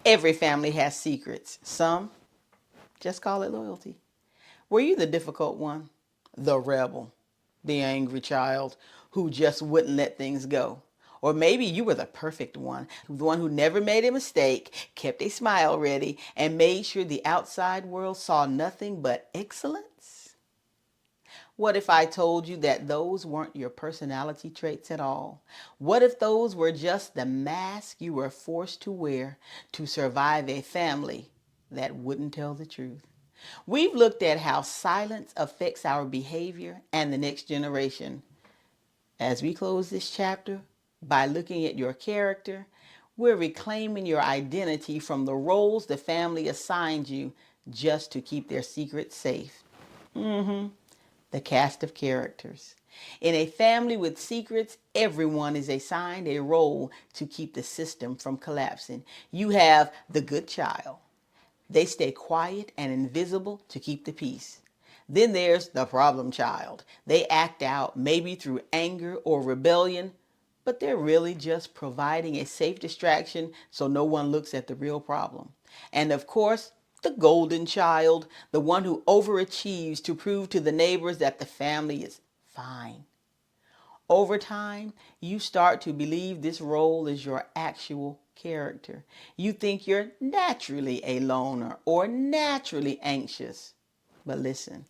Every family has secrets. Some just call it loyalty. Were you the difficult one? The rebel? The angry child who just wouldn't let things go? Or maybe you were the perfect one, the one who never made a mistake, kept a smile ready, and made sure the outside world saw nothing but excellence? What if I told you that those weren't your personality traits at all? What if those were just the mask you were forced to wear to survive a family that wouldn't tell the truth? We've looked at how silence affects our behavior and the next generation. As we close this chapter, by looking at your character, we're reclaiming your identity from the roles the family assigned you just to keep their secrets safe. The cast of characters. In a family with secrets, everyone is assigned a role to keep the system from collapsing. You have the good child. They stay quiet and invisible to keep the peace. Then there's the problem child. They act out, maybe through anger or rebellion, but they're really just providing a safe distraction so no one looks at the real problem. And of course, the golden child, the one who overachieves to prove to the neighbors that the family is fine. Over time, you start to believe this role is your actual character. You think you're naturally a loner or naturally anxious. But listen,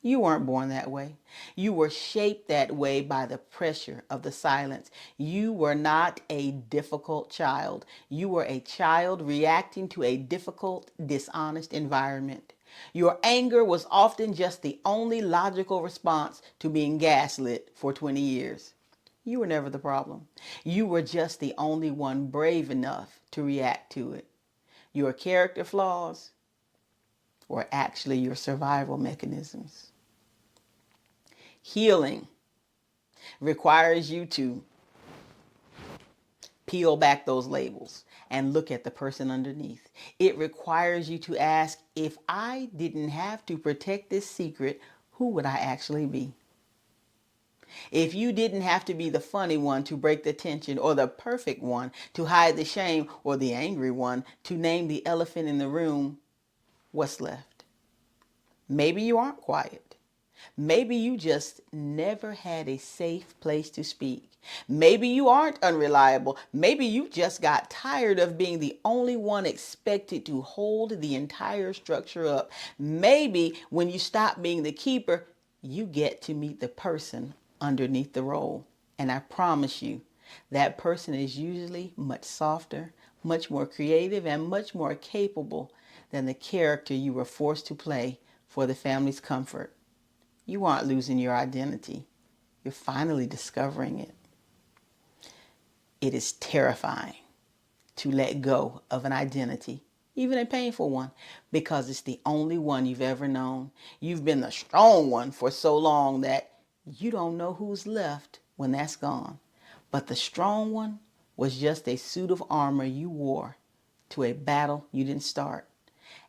you weren't born that way. You were shaped that way by the pressure of the silence. You were not a difficult child. You were a child reacting to a difficult, dishonest environment. Your anger was often just the only logical response to being gaslit for 20 years. You were never the problem. You were just the only one brave enough to react to it. Your character flaws were actually your survival mechanisms. Healing requires you to peel back those labels and look at the person underneath. It requires you to ask, if I didn't have to protect this secret, who would I actually be? If you didn't have to be the funny one to break the tension, or the perfect one to hide the shame, or the angry one to name the elephant in the room, what's left? Maybe you aren't quiet. Maybe you just never had a safe place to speak. Maybe you aren't unreliable. Maybe you just got tired of being the only one expected to hold the entire structure up. Maybe when you stop being the keeper, you get to meet the person underneath the role. And I promise you, that person is usually much softer, much more creative, and much more capable than the character you were forced to play for the family's comfort. You aren't losing your identity. You're finally discovering it. It is terrifying to let go of an identity, even a painful one, because it's the only one you've ever known. You've been the strong one for so long that you don't know who's left when that's gone. But the strong one was just a suit of armor you wore to a battle you didn't start.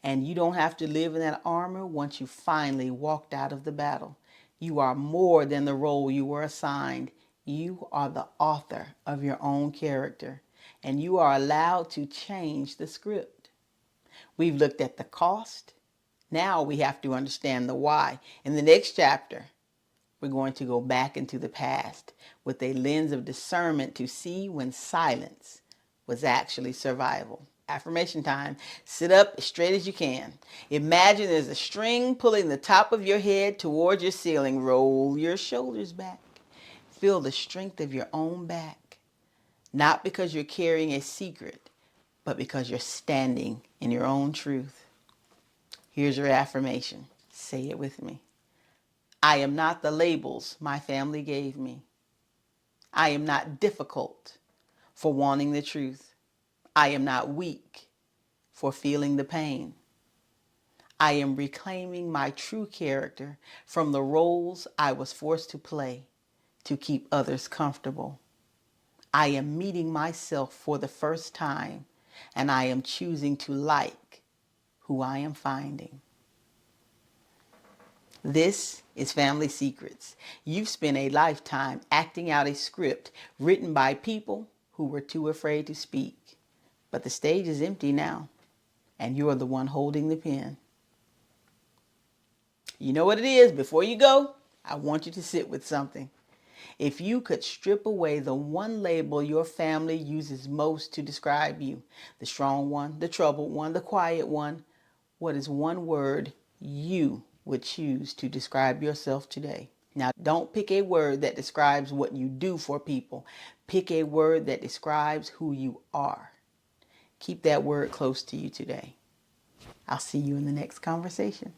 And you don't have to live in that armor once you finally walked out of the battle. You are more than the role you were assigned. You are the author of your own character, and you are allowed to change the script. We've looked at the cost. Now we have to understand the why. In the next chapter, we're going to go back into the past with a lens of discernment to see when silence was actually survival. Affirmation time. Sit up as straight as you can. Imagine there's a string pulling the top of your head towards your ceiling. Roll your shoulders back. Feel the strength of your own back. Not because you're carrying a secret, but because you're standing in your own truth. Here's your affirmation. Say it with me. I am not the labels my family gave me. I am not difficult for wanting the truth. I am not weak for feeling the pain. I am reclaiming my true character from the roles I was forced to play to keep others comfortable. I am meeting myself for the first time, and I am choosing to like who I am finding. This is Family Secrets. You've spent a lifetime acting out a script written by people who were too afraid to speak. But the stage is empty now, and you are the one holding the pen. You know what it is? Before you go, I want you to sit with something. If you could strip away the one label your family uses most to describe you, the strong one, the troubled one, the quiet one, what is one word you would choose to describe yourself today? Now, don't pick a word that describes what you do for people. Pick a word that describes who you are. Keep that word close to you today. I'll see you in the next conversation.